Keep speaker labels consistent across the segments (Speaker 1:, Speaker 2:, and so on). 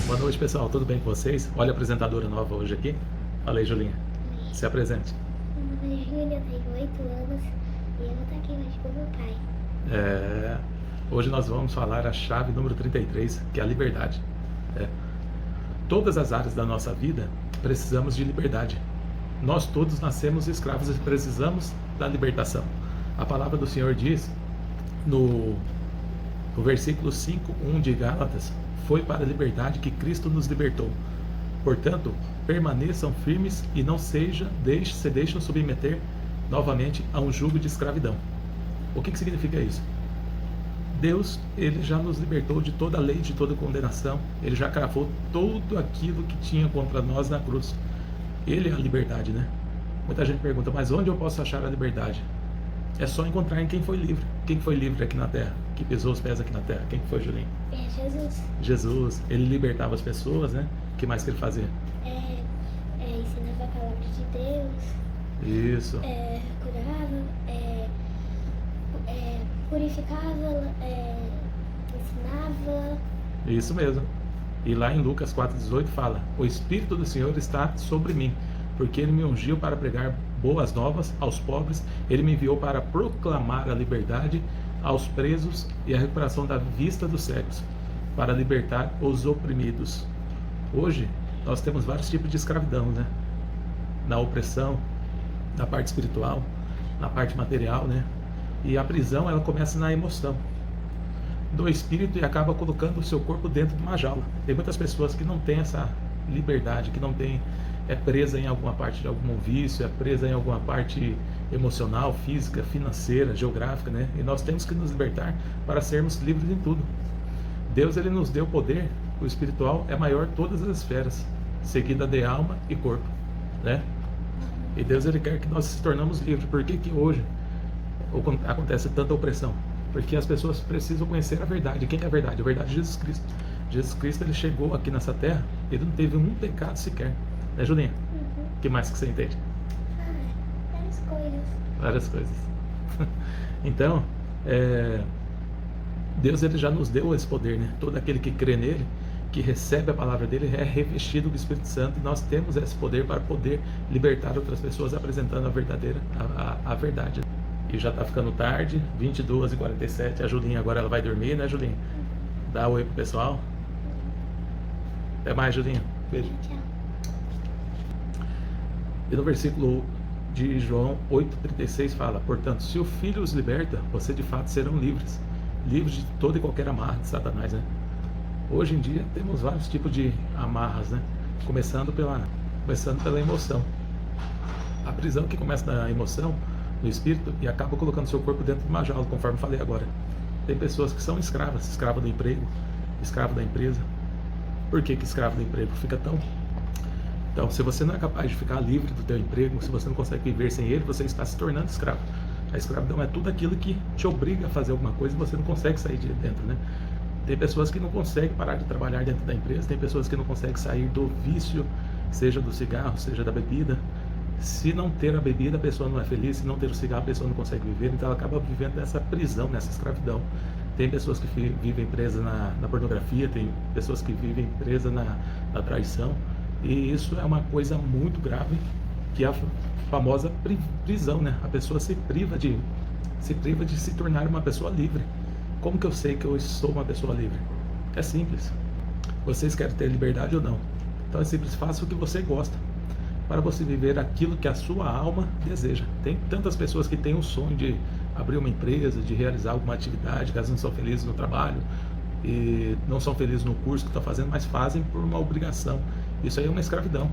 Speaker 1: Boa noite, pessoal. Tudo bem com vocês? Olha a apresentadora nova hoje aqui. Fala aí, Julinha. Se apresente.
Speaker 2: Meu nome é Júlia, eu tenho 8 anos e eu vou estar aqui hoje com meu pai.
Speaker 1: Hoje nós vamos falar a chave número 33, que é a liberdade. Todas as áreas da nossa vida precisamos de liberdade. Nós todos nascemos escravos e precisamos da libertação. A palavra do Senhor diz no versículo 5:1 de Gálatas: foi para a liberdade que Cristo nos libertou. Portanto, permaneçam firmes e não se deixem submeter novamente a um jugo de escravidão. O que significa isso? Deus, ele já nos libertou de toda a lei, de toda condenação. Ele já cravou tudo aquilo que tinha contra nós na cruz. Ele é a liberdade, né? Muita gente pergunta, mas onde eu posso achar a liberdade? É só encontrar em quem foi livre. Quem foi livre aqui na terra? Que pisou os pés aqui na terra? Quem foi, Julinho?
Speaker 2: É Jesus.
Speaker 1: Jesus. Ele libertava as pessoas, né? O que mais que ele fazia?
Speaker 2: Ensinava a palavra de Deus.
Speaker 1: Isso.
Speaker 2: Curava, purificava, ensinava.
Speaker 1: Isso mesmo. E lá em Lucas 4:18 fala: o Espírito do Senhor está sobre mim, porque Ele me ungiu para pregar boas novas aos pobres. Ele me enviou para proclamar a liberdade aos presos e a recuperação da vista dos cegos, para libertar os oprimidos. Hoje nós temos vários tipos de escravidão, né? Na opressão, na parte espiritual, na parte material, né? E a prisão, ela começa na emoção do espírito e acaba colocando o seu corpo dentro de uma jaula. Tem muitas pessoas que não têm essa liberdade, que não tem, é presa em alguma parte de algum vício, é presa em alguma parte emocional, física, financeira, geográfica, né? E nós temos que nos libertar para sermos livres em tudo. Deus, ele nos deu poder. O espiritual é maior de todas as esferas, seguida de alma e corpo, né? E Deus, ele quer que nós se tornamos livres. Por que que hoje acontece tanta opressão? Porque as pessoas precisam conhecer a verdade. Quem é a verdade? A verdade é Jesus Cristo. Jesus Cristo, ele chegou aqui nessa terra, ele não teve um pecado sequer, né, Julinha? O que mais que você entende?
Speaker 2: Várias coisas.
Speaker 1: Várias coisas. Então, Deus, ele já nos deu esse poder, né? Todo aquele que crê nele, que recebe a palavra dele, é revestido do Espírito Santo, e nós temos esse poder para poder libertar outras pessoas, apresentando a verdadeira, a verdade. E já está ficando tarde, 22h47, a Julinha agora ela vai dormir, né, Julinha? Dá um oi pro pessoal. Até mais, Julinha. Beijo.
Speaker 2: Tchau.
Speaker 1: E no versículo de João 8:36 fala: portanto, se o Filho os liberta, vocês de fato serão livres, livres de toda e qualquer amarra de Satanás, né? Hoje em dia temos vários tipos de amarras, né? Começando pela emoção. A prisão que começa na emoção, no espírito, e acaba colocando seu corpo dentro de uma jaula, conforme falei agora. Tem pessoas que são escravas, escrava do emprego, escravo da empresa. Por que escravo do emprego? Então, se você não é capaz de ficar livre do teu emprego, se você não consegue viver sem ele, você está se tornando escravo. A escravidão é tudo aquilo que te obriga a fazer alguma coisa e você não consegue sair de dentro, né? Tem pessoas que não conseguem parar de trabalhar dentro da empresa, tem pessoas que não conseguem sair do vício, seja do cigarro, seja da bebida. Se não ter a bebida, a pessoa não é feliz. Se não ter o cigarro, a pessoa não consegue viver. Então ela acaba vivendo nessa prisão, nessa escravidão. Tem pessoas que vivem presas na pornografia, tem pessoas que vivem presas na traição. E isso é uma coisa muito grave, que é a famosa prisão, né? A pessoa se priva de se tornar uma pessoa livre. Como que eu sei que eu sou uma pessoa livre? É simples. Vocês querem ter liberdade ou não? Então é simples, faça o que você gosta, para você viver aquilo que a sua alma deseja. Tem tantas pessoas que têm o sonho de abrir uma empresa, de realizar alguma atividade, que elas não são felizes no trabalho, e não são felizes no curso que estão fazendo, mas fazem por uma obrigação. Isso aí é uma escravidão.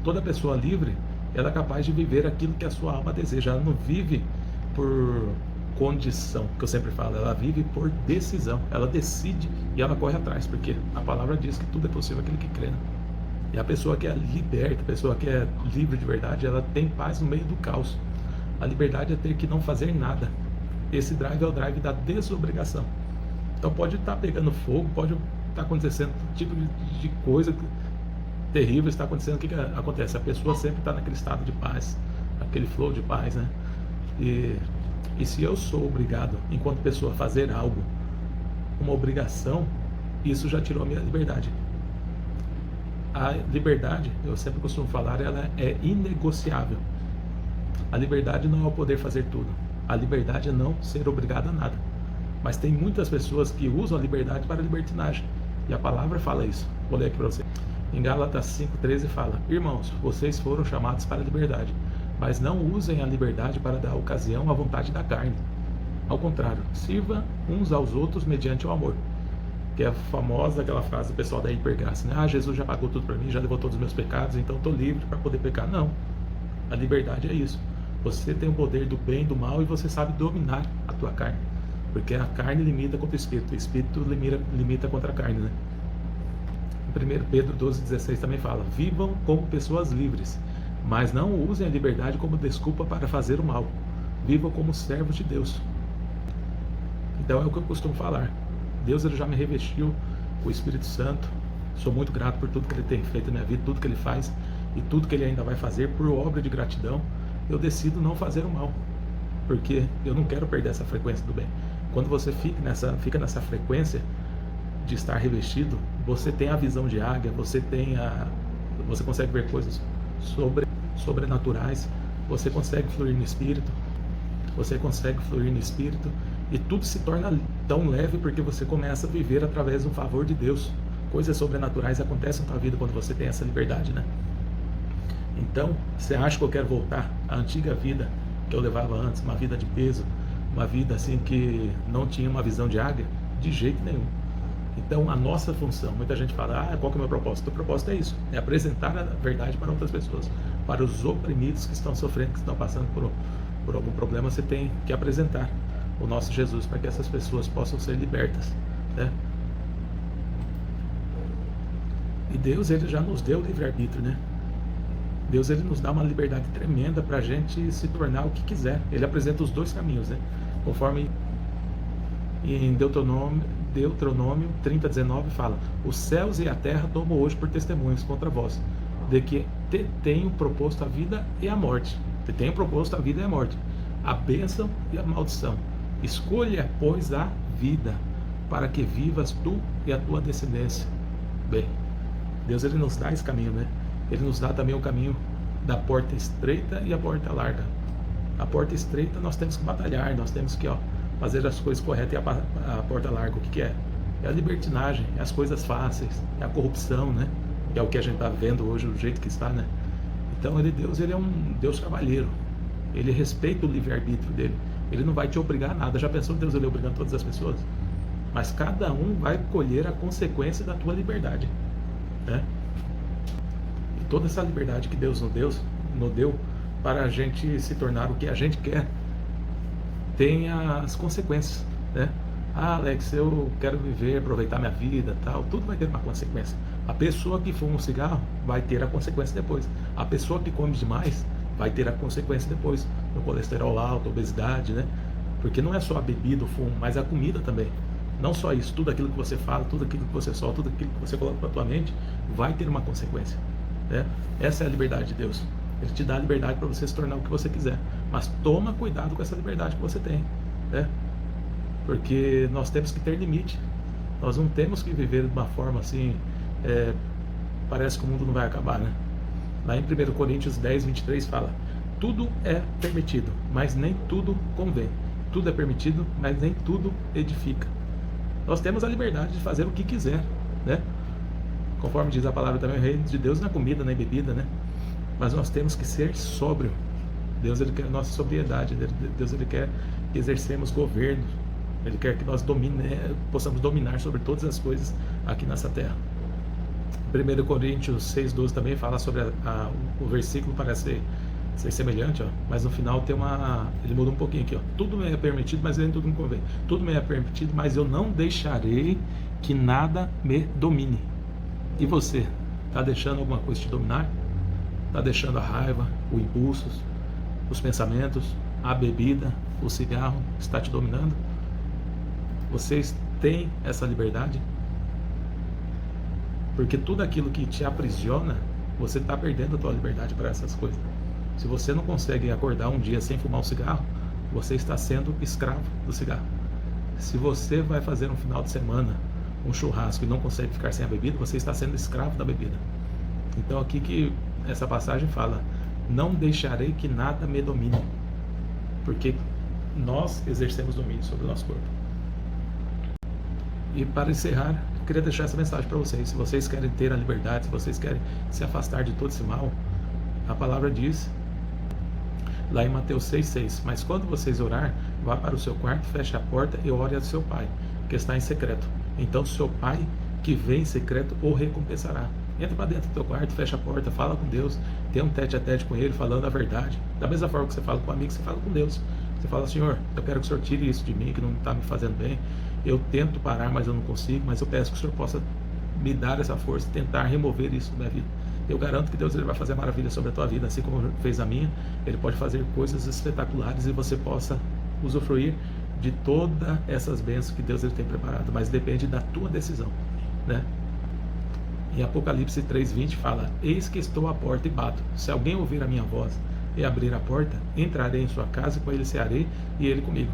Speaker 1: Toda pessoa livre, ela é capaz de viver aquilo que a sua alma deseja. Ela não vive por condição, que eu sempre falo, ela vive por decisão. Ela decide e ela corre atrás, porque a palavra diz que tudo é possível aquele que crê, né? E a pessoa que é liberta, a pessoa que é livre de verdade, ela tem paz no meio do caos. A liberdade é ter que não fazer nada. Esse drive é o drive da desobrigação. Então pode estar pegando fogo, pode estar acontecendo todo tipo de coisa terrível está acontecendo. O que acontece? A pessoa sempre está naquele estado de paz, aquele flow de paz, né? E se eu sou obrigado, enquanto pessoa, a fazer algo, uma obrigação, isso já tirou a minha liberdade. A liberdade, eu sempre costumo falar, ela é inegociável. A liberdade não é o poder fazer tudo. A liberdade é não ser obrigado a nada. Mas tem muitas pessoas que usam a liberdade para a libertinagem. E a palavra fala isso. Vou ler aqui para você. Em Gálatas 5,13 fala: Irmãos, vocês foram chamados para a liberdade, mas não usem a liberdade para dar ocasião à vontade da carne. Ao contrário, sirva uns aos outros mediante o amor. Que é a famosa aquela frase do pessoal da hipergraça, né? Ah, Jesus já pagou tudo para mim, já levou todos os meus pecados, então estou livre para poder pecar. Não. A liberdade é isso. Você tem o poder do bem e do mal e você sabe dominar a tua carne. Porque a carne limita contra o espírito limita contra a carne, né? Em 1 Pedro 12,16 também fala: Vivam como pessoas livres, mas não usem a liberdade como desculpa para fazer o mal. Vivam como servos de Deus. Então é o que eu costumo falar. Deus, ele já me revestiu com o Espírito Santo. Sou muito grato por tudo que ele tem feito na minha vida, tudo que ele faz e tudo que ele ainda vai fazer. Por obra de gratidão, eu decido não fazer o mal, porque eu não quero perder essa frequência do bem. Quando você fica nessa frequência de estar revestido, você tem a visão de águia, você consegue ver coisas sobrenaturais, você consegue fluir no Espírito, e tudo se torna tão leve porque você começa a viver através do favor de Deus. Coisas sobrenaturais acontecem na tua vida quando você tem essa liberdade, né? Então, você acha que eu quero voltar à antiga vida que eu levava antes, uma vida de peso, uma vida assim que não tinha uma visão de águia? De jeito nenhum. Então, a nossa função, muita gente fala, qual que é o meu propósito? O propósito é isso, é apresentar a verdade para outras pessoas, para os oprimidos que estão sofrendo, que estão passando por algum problema. Você tem que apresentar o nosso Jesus para que essas pessoas possam ser libertas, né? E Deus, ele já nos deu o livre-arbítrio, né? Deus, ele nos dá uma liberdade tremenda para a gente se tornar o que quiser. Ele apresenta os dois caminhos, né? Conforme em Deuteronômio 30:19 fala: Os céus e a terra tomam hoje por testemunhas contra vós, de que te tenho proposto a vida e a morte. Te tenho proposto a vida e a morte, a bênção e a maldição. Escolha, pois, a vida, para que vivas tu e a tua descendência. Bem, Deus, ele nos dá esse caminho, né? Ele nos dá também o caminho da porta estreita e a porta larga. A porta estreita nós temos que batalhar, nós temos que fazer as coisas corretas. E a porta larga, o que é? É a libertinagem, é as coisas fáceis, é a corrupção, né? Que é o que a gente está vendo hoje, do jeito que está, né? Então, Deus, ele é um Deus cavalheiro. Ele respeita o livre-arbítrio dele. Ele não vai te obrigar a nada. Já pensou Deus, ele obrigando todas as pessoas? Mas cada um vai colher a consequência da tua liberdade, né? E toda essa liberdade que Deus nos deu para a gente se tornar o que a gente quer, tem as consequências, né? Alex, eu quero viver, aproveitar minha vida, tal. Tudo vai ter uma consequência. A pessoa que fuma um cigarro vai ter a consequência depois. A pessoa que come demais vai ter a consequência depois. O colesterol alto, obesidade, né? Porque não é só a bebida, o fumo, mas a comida também. Não só isso, tudo aquilo que você fala, tudo aquilo que você solta, tudo aquilo que você coloca para tua mente, vai ter uma consequência, né? Essa é a liberdade de Deus. Ele te dá a liberdade para você se tornar o que você quiser. Mas toma cuidado com essa liberdade que você tem, né? Porque nós temos que ter limite. Nós não temos que viver de uma forma assim, parece que o mundo não vai acabar, né? Lá em 1 Coríntios 10:23 fala: Tudo é permitido, mas nem tudo convém. Tudo é permitido, mas nem tudo edifica. Nós temos a liberdade de fazer o que quiser, né? Conforme diz a palavra também, o reino de Deus não é comida nem bebida, né? Mas nós temos que ser sóbrio. Deus, ele quer a nossa sobriedade. Deus, ele quer que exercemos governo. Ele quer que nós possamos dominar sobre todas as coisas aqui nessa terra. 1 Coríntios 6:12 também fala sobre o versículo, parece ser semelhante, mas no final ele muda um pouquinho aqui. Tudo me é permitido, mas nem tudo me convém. Tudo me é permitido, mas eu não deixarei que nada me domine. E você, está deixando alguma coisa te dominar? Está deixando a raiva, os impulsos, os pensamentos, a bebida, o cigarro, está te dominando? Vocês têm essa liberdade? Porque tudo aquilo que te aprisiona, você está perdendo a tua liberdade para essas coisas. Se você não consegue acordar um dia sem fumar um cigarro, você está sendo escravo do cigarro. Se você vai fazer um final de semana, um churrasco, e não consegue ficar sem a bebida, você está sendo escravo da bebida. Então aqui que essa passagem fala: não deixarei que nada me domine, porque nós exercemos domínio sobre o nosso corpo. E para encerrar, eu queria deixar essa mensagem para vocês. Se vocês querem ter a liberdade, se vocês querem se afastar de todo esse mal, a palavra diz lá em Mateus 6,6: mas quando vocês orar, vá para o seu quarto, feche a porta e ore a seu pai, que está em secreto. Então seu pai, que vê em secreto, o recompensará. Entra para dentro do teu quarto, fecha a porta, fala com Deus, tem um tete a tete com Ele, falando a verdade. Da mesma forma que você fala com um amigo, você fala com Deus. Você fala: Senhor, eu quero que o Senhor tire isso de mim, que não está me fazendo bem. Eu tento parar, mas eu não consigo, mas eu peço que o Senhor possa me dar essa força, tentar remover isso da minha vida. Eu garanto que Deus, ele vai fazer maravilha sobre a tua vida, assim como fez a minha. Ele pode fazer coisas espetaculares e você possa usufruir de todas essas bênçãos que Deus, ele tem preparado, mas depende da tua decisão, né? Em Apocalipse 3,20 fala: eis que estou à porta e bato. Se alguém ouvir a minha voz e abrir a porta, entrarei em sua casa e com ele cearei e ele comigo.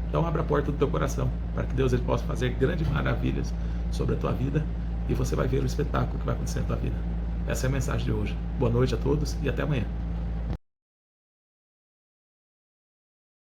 Speaker 1: Então abra a porta do teu coração, para que Deus, ele possa fazer grandes maravilhas sobre a tua vida, e você vai ver o espetáculo que vai acontecer na tua vida. Essa é a mensagem de hoje. Boa noite a todos e até amanhã.